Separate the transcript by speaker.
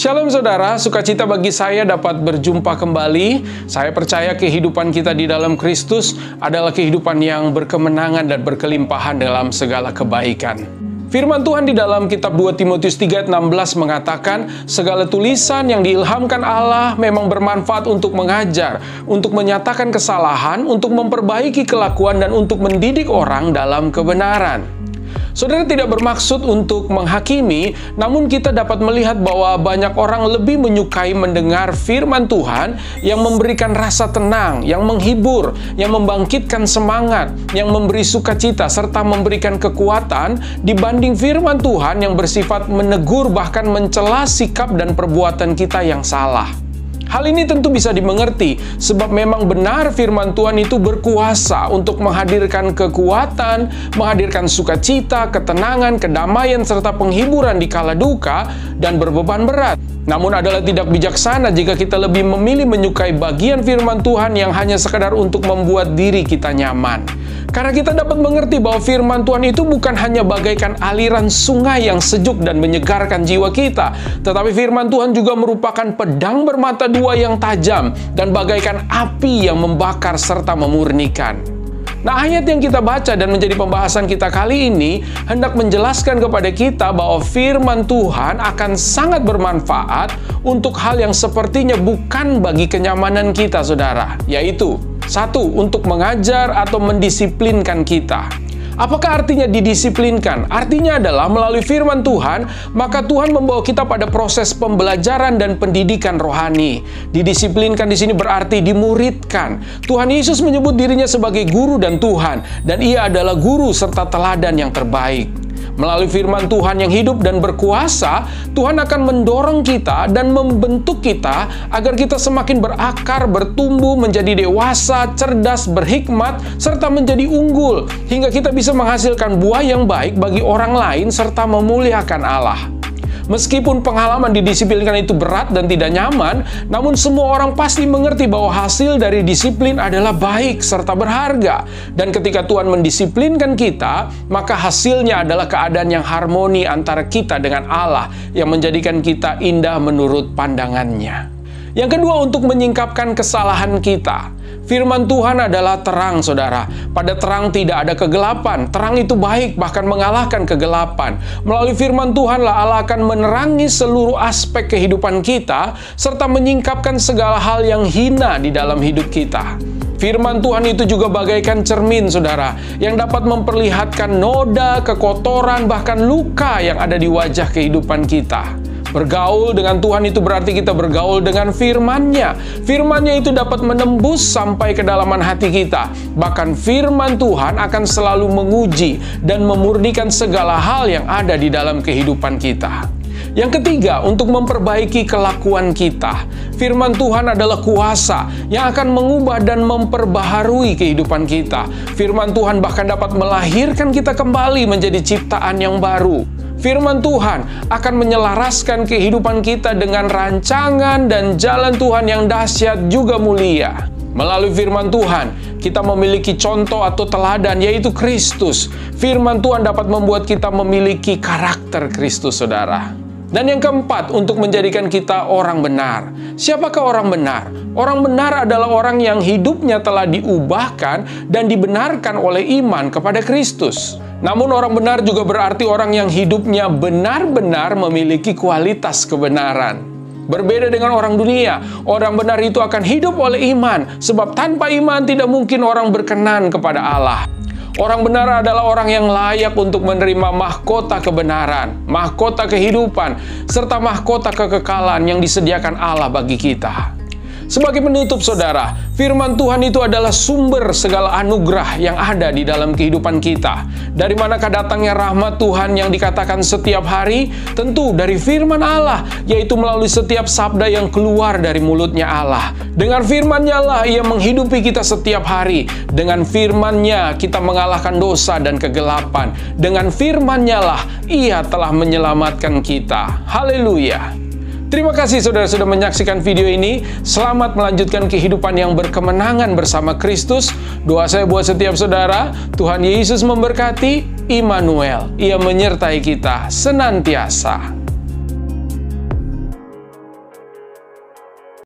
Speaker 1: Shalom saudara, sukacita bagi saya dapat berjumpa kembali. Saya percaya kehidupan kita di dalam Kristus adalah kehidupan yang berkemenangan dan berkelimpahan dalam segala kebaikan. Firman Tuhan di dalam kitab 2 Timotius 3:16 mengatakan, segala tulisan yang diilhamkan Allah memang bermanfaat untuk mengajar, untuk menyatakan kesalahan, untuk memperbaiki kelakuan, dan untuk mendidik orang dalam kebenaran. Saudara, tidak bermaksud untuk menghakimi, namun kita dapat melihat bahwa banyak orang lebih menyukai mendengar firman Tuhan yang memberikan rasa tenang, yang menghibur, yang membangkitkan semangat, yang memberi sukacita, serta memberikan kekuatan dibanding firman Tuhan yang bersifat menegur bahkan mencela sikap dan perbuatan kita yang salah. Hal ini tentu bisa dimengerti, sebab memang benar firman Tuhan itu berkuasa untuk menghadirkan kekuatan, menghadirkan sukacita, ketenangan, kedamaian, serta penghiburan di kala duka dan berbeban berat. Namun adalah tidak bijaksana jika kita lebih memilih menyukai bagian firman Tuhan yang hanya sekadar untuk membuat diri kita nyaman. Karena kita dapat mengerti bahwa firman Tuhan itu bukan hanya bagaikan aliran sungai yang sejuk dan menyegarkan jiwa kita, tetapi firman Tuhan juga merupakan pedang bermata dua yang tajam dan bagaikan api yang membakar serta memurnikan. Nah, ayat yang kita baca dan menjadi pembahasan kita kali ini hendak menjelaskan kepada kita bahwa firman Tuhan akan sangat bermanfaat untuk hal yang sepertinya bukan bagi kenyamanan kita, saudara, yaitu satu, untuk mengajar atau mendisiplinkan kita. Apakah artinya didisiplinkan? Artinya adalah melalui firman Tuhan, maka Tuhan membawa kita pada proses pembelajaran dan pendidikan rohani. Didisiplinkan di sini berarti dimuridkan. Tuhan Yesus menyebut dirinya sebagai guru dan Tuhan, dan Ia adalah guru serta teladan yang terbaik. Melalui firman Tuhan yang hidup dan berkuasa, Tuhan akan mendorong kita dan membentuk kita agar kita semakin berakar, bertumbuh, menjadi dewasa, cerdas, berhikmat, serta menjadi unggul, hingga kita bisa menghasilkan buah yang baik bagi orang lain serta memuliakan Allah. Meskipun pengalaman didisiplinkan itu berat dan tidak nyaman, namun semua orang pasti mengerti bahwa hasil dari disiplin adalah baik serta berharga. Dan ketika Tuhan mendisiplinkan kita, maka hasilnya adalah keadaan yang harmoni antara kita dengan Allah, yang menjadikan kita indah menurut pandangannya. Yang kedua, untuk menyingkapkan kesalahan kita. Firman Tuhan adalah terang, saudara. Pada terang tidak ada kegelapan. Terang itu baik, bahkan mengalahkan kegelapan. Melalui firman Tuhanlah Allah akan menerangi seluruh aspek kehidupan kita, serta menyingkapkan segala hal yang hina di dalam hidup kita. Firman Tuhan itu juga bagaikan cermin, saudara, yang dapat memperlihatkan noda, kekotoran, bahkan luka yang ada di wajah kehidupan kita. Bergaul dengan Tuhan itu berarti kita bergaul dengan firman-Nya. Firman-Nya itu dapat menembus sampai kedalaman hati kita. Bahkan firman Tuhan akan selalu menguji dan memurnikan segala hal yang ada di dalam kehidupan kita. Yang ketiga, untuk memperbaiki kelakuan kita. Firman Tuhan adalah kuasa yang akan mengubah dan memperbaharui kehidupan kita. Firman Tuhan bahkan dapat melahirkan kita kembali menjadi ciptaan yang baru. Firman Tuhan akan menyelaraskan kehidupan kita dengan rancangan dan jalan Tuhan yang dahsyat juga mulia. Melalui firman Tuhan, kita memiliki contoh atau teladan, yaitu Kristus. Firman Tuhan dapat membuat kita memiliki karakter Kristus, saudara. Dan yang keempat, untuk menjadikan kita orang benar. Siapakah orang benar? Orang benar adalah orang yang hidupnya telah diubahkan dan dibenarkan oleh iman kepada Kristus. Namun orang benar juga berarti orang yang hidupnya benar-benar memiliki kualitas kebenaran. Berbeda dengan orang dunia, orang benar itu akan hidup oleh iman, sebab tanpa iman tidak mungkin orang berkenan kepada Allah. Orang benar adalah orang yang layak untuk menerima mahkota kebenaran, mahkota kehidupan, serta mahkota kekekalan yang disediakan Allah bagi kita. Sebagai penutup, saudara, firman Tuhan itu adalah sumber segala anugerah yang ada di dalam kehidupan kita. Dari manakah datangnya rahmat Tuhan yang dikatakan setiap hari? Tentu dari firman Allah, yaitu melalui setiap sabda yang keluar dari mulutnya Allah. Dengan firman-Nya lah Ia menghidupi kita setiap hari. Dengan firman-Nya kita mengalahkan dosa dan kegelapan. Dengan firman-Nya lah Ia telah menyelamatkan kita. Haleluya! Terima kasih saudara sudah menyaksikan video ini. Selamat melanjutkan kehidupan yang berkemenangan bersama Kristus. Doa saya buat setiap saudara, Tuhan Yesus memberkati. Immanuel, Ia menyertai kita senantiasa.